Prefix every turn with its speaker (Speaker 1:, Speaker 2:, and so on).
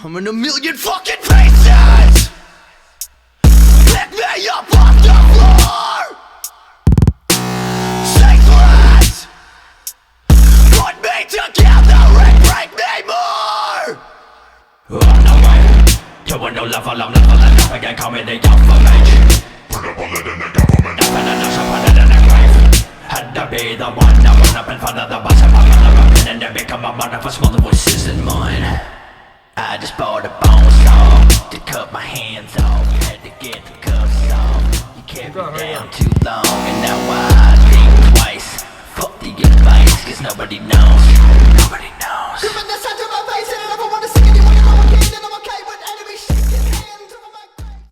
Speaker 1: I'm in a million fucking pieces. Pick me up off the floor. Secrets. Put me together and break me more. On the way to a new level, I'm leveling up again, call me the alpha mage.
Speaker 2: Put a bullet in the government.
Speaker 1: Nothing enough to put it in the grave. Had to be the one that went up in front of the boss. I'm up in the weapon and then become a mother for smaller voices than mine. I just bought a bone saw to cut my hands off. Had to get the cuffs off. You kept me down too long and now I think twice. Fuck the advice, cause nobody knows. Nobody knows.
Speaker 3: You've been the center of my face and I never wanna see